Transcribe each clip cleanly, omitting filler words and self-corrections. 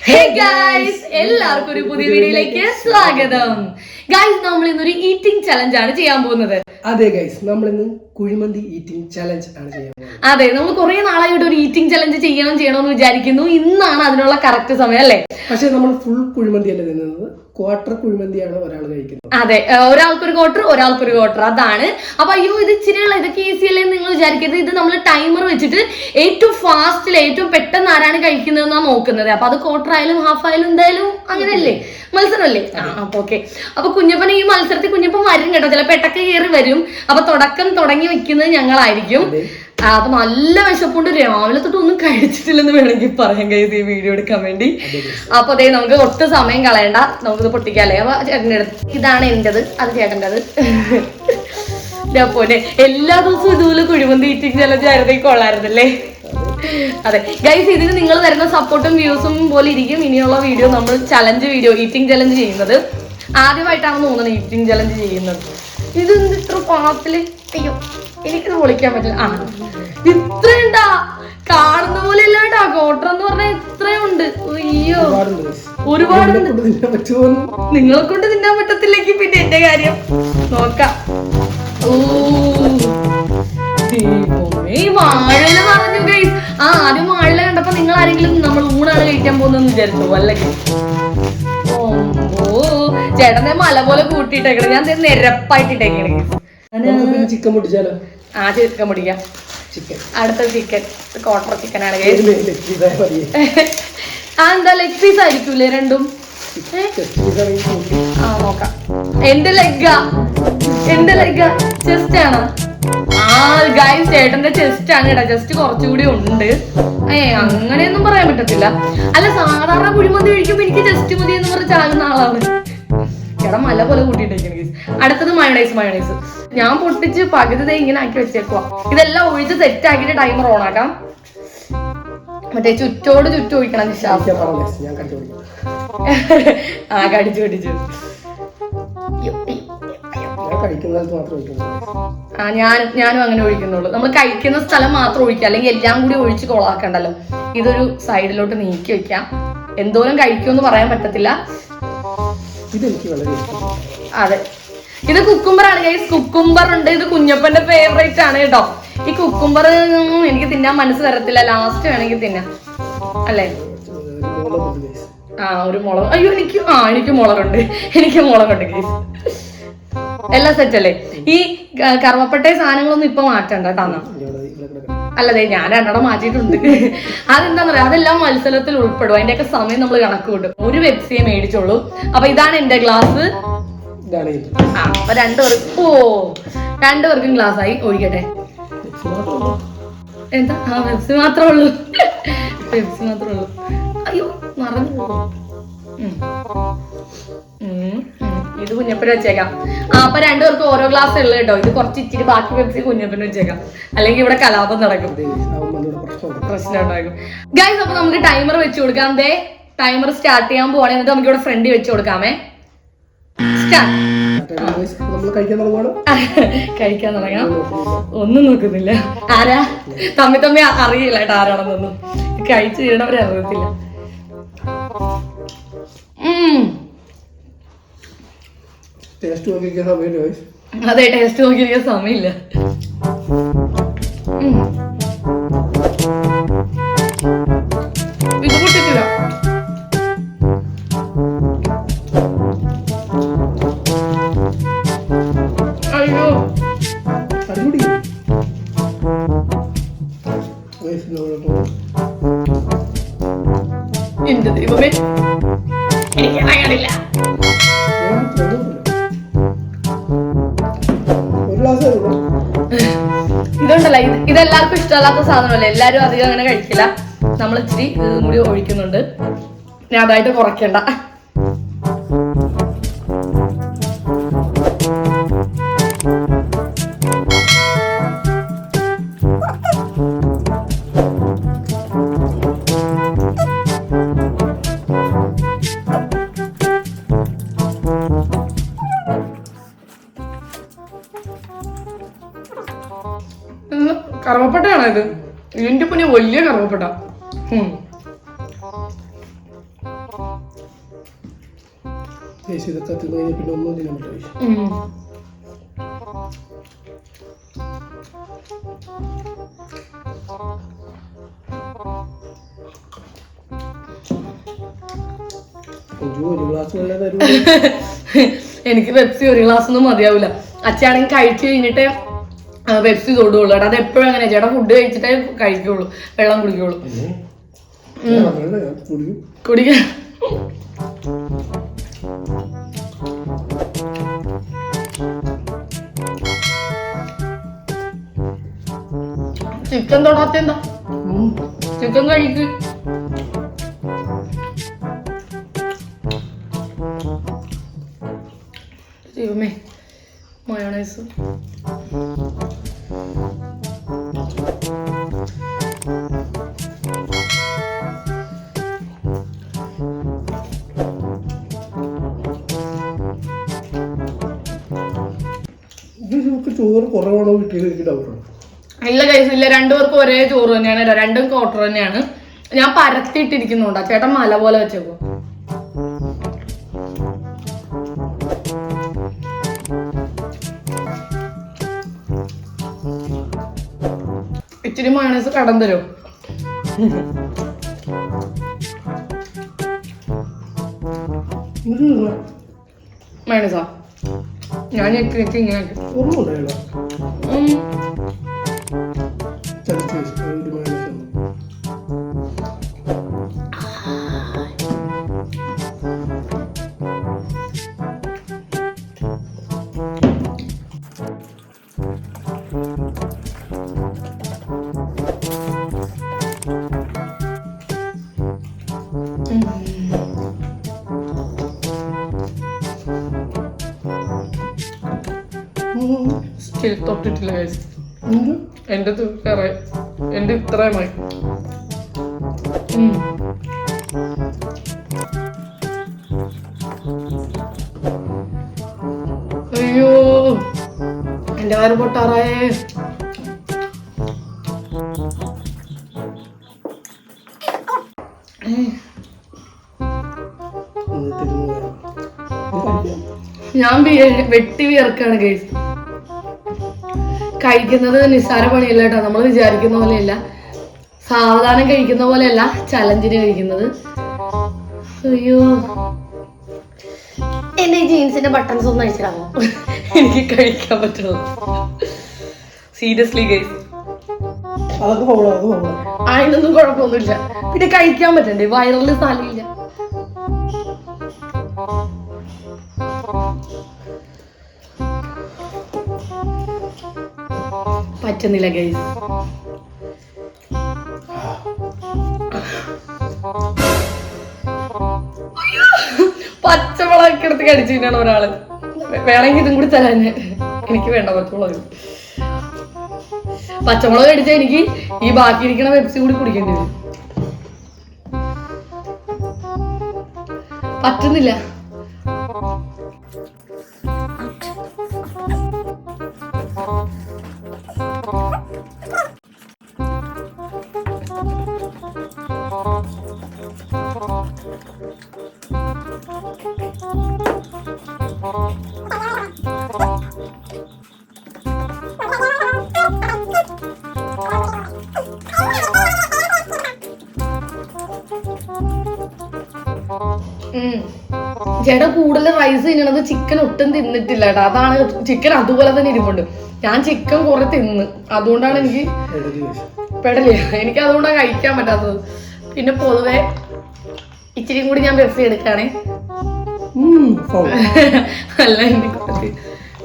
Hey guys, എല്ലാവർക്കും ഒരു പുതിയ വീഡിയോയിലേക്ക് സ്വാഗതം. ഗൈസ്, നമ്മൾ ഇന്നൊരു ഈറ്റിംഗ് ചലഞ്ച് ആണ് ചെയ്യാൻ പോകുന്നത്. അതെ ഗൈസ്, നമ്മൾ ഇന്ന് കുഴിമന്തി ഈറ്റിംഗ് ചലഞ്ച് ആണ് ചെയ്യാൻ പോകുന്നത്. അതെ, നമ്മൾ കുറെ നാളായിട്ട് ഒരു ഈറ്റിംഗ് ചലഞ്ച് ചെയ്യണമെന്ന് വിചാരിക്കുന്നു. ഇന്നാണ് അതിനുള്ള കറക്റ്റ് സമയം അല്ലേ? പക്ഷെ നമ്മൾ ഫുൾ കുഴിമന്തി അല്ല തിന്നുന്നത്, ക്വാർട്ടർ കുഴിമന്തിയാണ് ഒരാൾ കഴിക്കുന്നത്. അതെ, ഒരാൾക്കൊരു ക്വാർട്ടർ അതാണ്. അപ്പൊ അയ്യോ ഇത് ഇച്ചിരിയുള്ള ഇതൊക്കെ ഈസി അല്ലേ നിങ്ങൾ വിചാരിക്കരുത്. ഇത് നമ്മൾ ടൈമർ വെച്ചിട്ട് ഏറ്റവും ഫാസ്റ്റിൽ ഏറ്റവും പെട്ടെന്ന് ആരാണ് കഴിക്കുന്നതെന്നാണ് നോക്കുന്നത്. അപ്പൊ അത് ക്വാർട്ടർ ആയാലും ഹാഫ് ആയാലും എന്തായാലും അങ്ങനെയല്ലേ, മത്സരമല്ലേ? അപ്പൊ ഓക്കെ. അപ്പൊ കുഞ്ഞപ്പൻ ഈ മത്സരത്തിൽ കുഞ്ഞപ്പൻ വരും കേട്ടോ, ചിലപ്പോ പെട്ടൊക്കെ കയറി വരും. അപ്പൊ തുടങ്ങി വെക്കുന്നത് ഞങ്ങളായിരിക്കും. അപ്പൊ നല്ല വിശപ്പുണ്ട്, രാവിലെ തൊട്ട് ഒന്നും കഴിച്ചിട്ടില്ലെന്ന് വേണമെങ്കിൽ പറയാൻ കഴിയും ഈ വീഡിയോ എടുക്കാൻ വേണ്ടി. അപ്പൊ അതേ നമുക്ക് ഒട്ടും സമയം കളയണ്ട, നമുക്കിത് പൊട്ടിക്കാല്ലേ. അപ്പൊ ചേട്ടൻ്റെ അടുത്ത് ഇതാണ് എന്റേത്, അത് ചേട്ടൻ്റെത്. പോലെ എല്ലാ ദിവസവും ഇതുപോലെ കുഴിമന്തി ഈറ്റിംഗ് ചലഞ്ച് ആയിരുന്നെങ്കിൽ കൊള്ളായിരുന്നല്ലേ? അതെ ഗൈസ്, ഇതിന് നിങ്ങൾ തരുന്ന സപ്പോർട്ടും വ്യൂസും പോലെ ഇരിക്കും ഇനിയുള്ള വീഡിയോ. നമ്മൾ ഈറ്റിംഗ് ചലഞ്ച് ചെയ്യുന്നത് ആദ്യമായിട്ടാണ് തോന്നുന്നത് ഈറ്റിംഗ് ചലഞ്ച് ചെയ്യുന്നത്. ഇത് ഇത്ര പാത്തില്, അയ്യോ എനിക്കിത് പൊളിക്കാൻ പറ്റില്ല. ഇത്രയുണ്ടാ, കാണുന്ന പോലെ അല്ലാണ്ടാ. ക്വാർട്ടർ എന്ന് പറഞ്ഞാൽ ഇത്രയുണ്ട്. അയ്യോ ഒരുപാടുണ്ട്. നിങ്ങളെ കൊണ്ട് തിന്നാൻ പറ്റത്തില്ലെങ്കിൽ പിന്നെ എന്റെ കാര്യം നോക്കാം. വാഴല പറഞ്ഞു ഗൈസ്. ആദ്യം വാഴല കണ്ടപ്പോ നിങ്ങൾ ആരെങ്കിലും നമ്മൾ ഊണാണ് കഴിക്കാൻ പോകുന്നതെന്ന് വിചാരിച്ചു അല്ലെങ്കിൽ? ചേട്ടനെ മല പോലെ കൂട്ടിയിട്ടേക്കണം, ഞാൻ നിരപ്പായിട്ടിട്ടേക്കണേ. ചിക്കൻ പൊട്ടിച്ചാലോ? ചിക്കൻ പൊടിക്കാം. അടുത്ത ചിക്കൻ ക്വാർട്ടർ ചിക്കനാണ്. എന്താ ലെഗ് പീസ് ആയിരിക്കൂലേ രണ്ടും? നോക്കാം. എന്റെ ലെഗാ ചെസ്റ്റ് ആണോ? ഗൈസ്, ചേട്ടന്റെ ചെസ്റ്റ് ആണ് കേട്ടോ. ചെസ്റ്റ് കുറച്ചുകൂടി ഉണ്ട്. അങ്ങനെയൊന്നും പറയാൻ പറ്റത്തില്ല. അല്ല, സാധാരണ കുഴിമന്തി കഴിക്കുമ്പോ എനിക്ക് ചെസ്റ്റ് മതി എന്ന് പറഞ്ഞ് ചാകുന്ന ആളാണ് ചേട്ടാ. മല പോലെ കൂട്ടിയിട്ടേക്കാണ് ഗൈസ്. അടുത്തത് മയോണൈസ്. ഞാൻ പൊട്ടിച്ച് പകുതി ഇങ്ങനെ ആക്കി വെച്ചേക്കുവാ. ഇതെല്ലാം ഒഴിച്ച് സെറ്റ് ആക്കിയിട്ട് ടൈമർ ഓൺ ആക്കാം. മറ്റേ ചുറ്റും ഒഴിക്കണം. കടിച്ചു ഞാനും അങ്ങനെ ഒഴിക്കുന്നുള്ളൂ. നമ്മൾ കഴിക്കുന്ന സ്ഥലം മാത്രം ഒഴിക്കുക, അല്ലെങ്കിൽ എല്ലാം കൂടി ഒഴിച്ച് കൊളാക്കണ്ടല്ലോ. ഇതൊരു സൈഡിലോട്ട് നീക്കി വെക്കാം. എന്തോരം കഴിക്കുമെന്ന് പറയാൻ പറ്റത്തില്ല. അതെ, ഇത് കുക്കുംബർ ആണ് ഗൈസ്. കുക്കുംബർ ഉണ്ട്. ഇത് കുഞ്ഞപ്പന്റെ ഫേവറേറ്റ് ആണ് കേട്ടോ. ഈ കുക്കുംബർ എനിക്ക് തിന്നാൻ മനസ്സ് തരത്തില്ല. ലാസ്റ്റ് വേണമെങ്കിൽ തിന്നാം അല്ലേ? ഒരു മുളക്. അയ്യോ എനിക്ക് മുളകുണ്ട് ഗൈസ്. എല്ലാം സെറ്റ് അല്ലേ? ഈ കറുവപ്പട്ട സാധനങ്ങളൊന്നും ഇപ്പൊ മാറ്റണ്ട കേട്ടോ. അല്ലതേ, ഞാൻ രണ്ടെണ്ണം മാറ്റിയിട്ടുണ്ട്. അതെന്താന്ന് പറയാ, അതെല്ലാം മത്സരത്തിൽ ഉൾപ്പെടും. അതിന്റെയൊക്കെ സമയം നമ്മൾ കണക്ക് കൂട്ടും. ഒരു പെപ്സിയെ മേടിച്ചോളൂ. അപ്പൊ ഇതാണ് എന്റെ ഗ്ലാസ്. അപ്പൊ രണ്ടുപേർക്കും ഗ്ലാസ് ആയി. ഒഴിക്കട്ടെ. എന്താ? പെപ്സി മാത്രമേ ഉള്ളൂ. അയ്യോ മറന്നു പോകും. ഇത് കുഞ്ഞപ്പന് വെച്ചേക്കാം. അപ്പൊ രണ്ടുപേർക്ക് ഓരോ ഗ്ലാസ് ഉള്ളു കേട്ടോ. ഇത് കുറച്ച് ഇച്ചിരി ബാക്കി പെപ്സി കുഞ്ഞപ്പന് വെച്ചേക്കാം, അല്ലെങ്കിൽ ഇവിടെ കലാപം നടക്കും, പ്രശ്നം ഉണ്ടാക്കും ഗൈസ്. അപ്പൊ നമുക്ക് ടൈമർ വെച്ച് കൊടുക്കാം. ടൈമർ സ്റ്റാർട്ട് ചെയ്യാൻ പോവാണ്. എന്നിട്ട് നമുക്ക് ഇവിടെ ഫ്രണ്ടിൽ വെച്ച് കൊടുക്കാമേ. കഴിക്കാൻ തുടങ്ങാം. ഒന്നും നോക്കുന്നില്ല. ആരാ തമ്മി അറിയില്ല കേട്ടോ ആരാണെന്നൊന്നും. കഴിച്ചു ചെയ്യണവരെ അറിയത്തില്ല. അതെ, ടേസ്റ്റ് നോക്കിയിരിക്കാൻ സമയമില്ല. ഇത് പൊട്ടിച്ചില്ല. അയ്യോ എന്റെ ദൈവമേ, എനിക്ക് അറിയാനില്ല. ഇതുണ്ടല്ലോ, ഇതെല്ലാവർക്കും ഇഷ്ടമല്ലാത്ത സാധനമല്ലേ. എല്ലാരും അധികം അങ്ങനെ കഴിക്കില്ല. നമ്മൾ ഇച്ചിരി ഇതും കൂടി ഒഴിക്കുന്നുണ്ട്. ഞാൻ അതായിട്ട് കുറയ്ക്കണ്ട. കറുവപ്പട്ടയാണോ ഇത്? ഇതിന്റെ പിന്നെ വലിയ കറുവപ്പട്ട. ഗൈസ് ഇതൊക്കെ തിന്നു കഴിഞ്ഞാൽ പിന്നെ ഒന്നും തിന്നാൻ പറ്റില്ല. ഒരു ഗ്ലാസ് വെള്ളം തരും. എനിക്ക് പെപ്സി ഒരു ഗ്ലാസ് ഒന്നും മതിയാവില്ല. അച്ഛനാണെങ്കിൽ കഴിച്ചു കഴിഞ്ഞിട്ട് പെപ്സി തൊടുള്ളൂ. അത് എപ്പോഴും അങ്ങനെ ചേട്ടാ ഫുഡ് കഴിച്ചിട്ടേ കഴിക്കുള്ളൂ, വെള്ളം കുടിക്കുള്ളൂ. കുടിക്കാൻ ചിക്കൻ തൊടാത്ത എന്താ? ചിക്കൻ കഴിക്ക്. ദൈവമേ, മയോണൈസ്. ചോറ് കുറവാണോ കിട്ടിയത്? എനിക്ക് ഡൗട്ടാണ്. ഇല്ല കൈസ്, ഇല്ല, രണ്ടുപേർക്കും ഒരേ ചോറ് തന്നെയാണ്, രണ്ടും ക്വാർട്ടർ തന്നെയാണ്. ഞാൻ പരത്തിയിട്ടിരിക്കുന്നുണ്ടാ, ചേട്ടൻ മല പോലെ വെച്ചേക്കോ. ഇച്ചിരി മയോണൈസ് കടം തരും. മയോണൈസാ ഞാൻ ഇങ്ങനെ സ്റ്റിൽ തൊട്ടിട്ടില്ല ഗൈസ്. എന്റെ എന്റെ ഇത്രയുമായി. അയ്യോ, എന്റെ വയറ് പൊട്ടാറായേ. ഞാൻ വെട്ടി വിയർക്കാണ് ഗൈസ്. കഴിക്കുന്നത് നിസ്സാര പണിയല്ല കേട്ടോ, നമ്മൾ വിചാരിക്കുന്ന പോലെയല്ല, സാവധാനം കഴിക്കുന്ന പോലെയല്ല ചലഞ്ചിന് കഴിക്കുന്നത്. അയ്യോ, എന്റെ ജീൻസിന്റെ ബട്ടൺസ് ഒന്ന് അഴിച്ചിടാമോ? എനിക്ക് കഴിക്കാൻ പറ്റുള്ളൂ സീരിയസ്ലി ഗൈസ്. അതിനൊന്നും കുഴപ്പമൊന്നുമില്ല, പിന്നെ കഴിക്കാൻ പറ്റണ്ടേ? വയറിൽ സ്ഥലമില്ല. പറ്റുന്നില്ല ഗൈസ്. പച്ചമുളകൊക്കെ എടുത്ത് കടിച്ചു തന്നെയാണ് ഒരാള്. വേണമെങ്കിൽ ഇതും കൂടി തരാൻ. എനിക്ക് വേണ്ട പച്ചമുളക്. പച്ചമുളക് കടിച്ചാൽ എനിക്ക് ഈ ബാക്കി ഇരിക്കണ പെപ്സി കൂടി കുടിക്കേണ്ടി വരും. പറ്റുന്നില്ല. ചേട്ടാ കൂടുതൽ റൈസ് തിന്നണത് ചിക്കൻ ഒട്ടും തിന്നിട്ടില്ല കേട്ടോ. അതാണ്, ചിക്കൻ അതുപോലെ തന്നെ ഇരിപ്പുണ്ട്. ഞാൻ ചിക്കൻ കുറെ തിന്ന്, അതുകൊണ്ടാണ് എനിക്ക് പെടലില്ല. എനിക്ക് അതുകൊണ്ടാണ് കഴിക്കാൻ പറ്റാത്തത്. പിന്നെ പൊതുവെ ഇച്ചിരി കൂടി ഞാൻ പെപ്സി എടുക്കാണേ. അല്ല, എനിക്ക്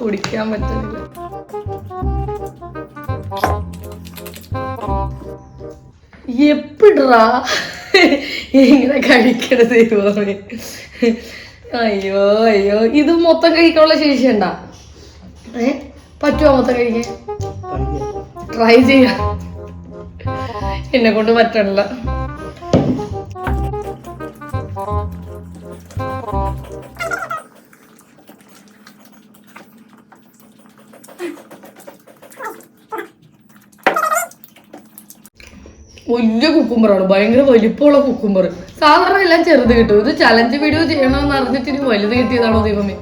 കുടിക്കാൻ പറ്റുന്നില്ല. എപ്പിടാ ഇങ്ങനെ കഴിക്കണത്? അയ്യോ അയ്യോ, ഇത് മൊത്തം കഴിക്കാനുള്ള ശേഷി ഉണ്ടാ? പറ്റുമോ മൊത്തം കഴിക്കാൻ? ട്രൈ ചെയ്യാം. എന്നെ കൊണ്ട് പറ്റണില്ല. വലിയ കുക്കുംബറാണ്, ഭയങ്കര വലിപ്പമുള്ള കുക്കുംബർ. സാധാരണ എല്ലാം ചെറുത് കിട്ടും. ഇത് ചലഞ്ച് വീഡിയോ ചെയ്യണമെന്ന് അറിഞ്ഞിട്ട് ഇനി വലുത് കിട്ടിയതാണോ ദൈവമേ?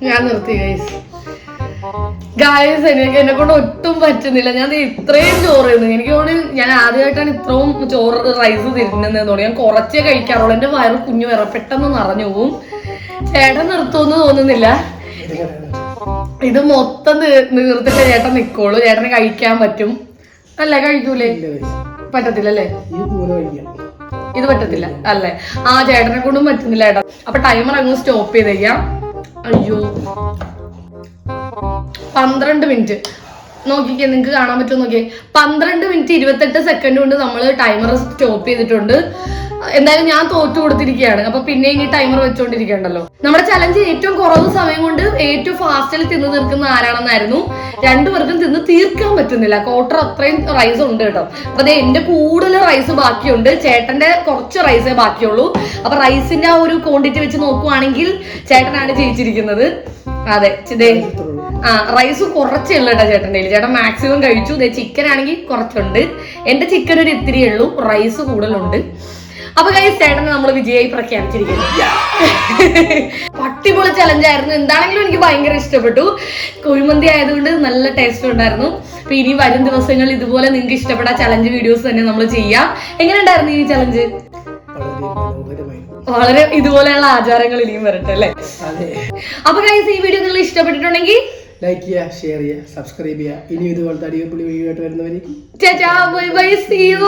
ഞാൻ നിർത്തി ഗായ്സ്. എനിക്ക് എന്നെ കൊണ്ട് ഒട്ടും പറ്റുന്നില്ല. ഞാൻ ഇത്രയും ചോറ് തിന്നു. എനിക്ക് തോന്നുന്നു ഞാൻ ആദ്യമായിട്ടാണ് ഇത്രയും ചോറ് റൈസ് തിരുന്നെന്ന് തോന്നി. ഞാൻ കുറച്ചേ കഴിക്കാറുള്ളൂ. എന്റെ വയറ് കുഞ്ഞു വയറ പെട്ടെന്ന് നിറഞ്ഞു പോവും. ചേട്ടൻ നിർത്തുമെന്ന് തോന്നുന്നില്ല. ഇത് മൊത്തം നീർത്തിട്ട് ചേട്ടൻ നിക്കോളൂ. ചേട്ടന് കഴിക്കാൻ പറ്റും അല്ലേ? കഴിക്കൂലേ? പറ്റത്തില്ല അല്ലേ? ഇത് പറ്റത്തില്ല അല്ലേ? ആ ചേട്ടനെ കൊണ്ടും പറ്റുന്നില്ല ചേട്ടാ. അപ്പൊ ടൈമർ അങ്ങ് സ്റ്റോപ്പ് ചെയ്തേക്കാം. അയ്യോ 12 മിനിറ്റ് നോക്കിക്കേ, നിങ്ങൾക്ക് കാണാൻ പറ്റുമോ നോക്കിയേ. 12 മിനിറ്റ് 28 സെക്കൻഡ് കൊണ്ട് നമ്മൾ ടൈമർ സ്റ്റോപ്പ് ചെയ്തിട്ടുണ്ട്. എന്തായാലും ഞാൻ തോറ്റു കൊടുത്തിരിക്കുകയാണ്. അപ്പൊ പിന്നെ ഇനി ടൈമർ വെച്ചോണ്ടിരിക്കണ്ടല്ലോ. നമ്മുടെ ചലഞ്ച് ഏറ്റവും കുറവ് സമയം കൊണ്ട് ഏറ്റവും ഫാസ്റ്റിൽ തിന്നു തീർക്കുന്ന ആരാണെന്നായിരുന്നു. രണ്ടുപേർക്കും തിന്ന് തീർക്കാൻ പറ്റുന്നില്ല. ക്വാർട്ടർ അത്രയും റൈസ് ഉണ്ട് കേട്ടോ. അപ്പൊ അത് എന്റെ കൂടുതൽ റൈസ് ബാക്കിയുണ്ട്, ചേട്ടന്റെ കുറച്ച് റൈസേ ബാക്കിയുള്ളൂ. അപ്പൊ റൈസിന്റെ ആ ഒരു ക്വാണ്ടിറ്റി വെച്ച് നോക്കുവാണെങ്കിൽ ചേട്ടനാണ് ജയിച്ചിരിക്കുന്നത്. അതെ, റൈസ് കുറച്ചേ ഉള്ളൂ കേട്ടോ ചേട്ടൻ്റെ. ചേട്ടൻ മാക്സിമം കഴിച്ചു. ചിക്കൻ ആണെങ്കിൽ കുറച്ചുണ്ട്. എന്റെ ചിക്കൻ ഒരു ഇത്തിരിയേ ഉള്ളൂ, റൈസ് കൂടുതലുണ്ട്. അപ്പൊ ഗൈസ് ചേട്ടനെ നമ്മൾ വിജയായി പ്രഖ്യാപിച്ചിരിക്കുന്നു. പട്ടിപൊളി ചലഞ്ചായിരുന്നു. എന്താണെങ്കിലും എനിക്ക് ഭയങ്കര ഇഷ്ടപ്പെട്ടു. കുഴിമന്തി ആയതുകൊണ്ട് നല്ല ടേസ്റ്റ് ഉണ്ടായിരുന്നു. അപ്പൊ ഇനി വരും ദിവസങ്ങളിൽ ഇതുപോലെ നിങ്ങൾക്ക് ഇഷ്ടപ്പെട്ട ചലഞ്ച് വീഡിയോസ് തന്നെ നമ്മൾ ചെയ്യാം. എങ്ങനെ ഉണ്ടായിരുന്നു ഈ ചലഞ്ച്? വളരെ ഇതുപോലെയുള്ള ആചാരങ്ങൾ ഇനിയും വരട്ടെ അല്ലേ? അപ്പൊ ഗൈസ് ഈ വീഡിയോ നിങ്ങൾ ഇഷ്ടപ്പെട്ടിട്ടുണ്ടെങ്കിൽ ലൈക്ക് ചെയ്യുക, ഷെയർ ചെയ്യുക, സബ്സ്ക്രൈബ് ചെയ്യുക. ഇനി ഇതുപോലത്തെ അടിപൊളി വീഡിയോ ആയിട്ട് വരുന്നവരെ ബൈ ബൈ, സീ യു.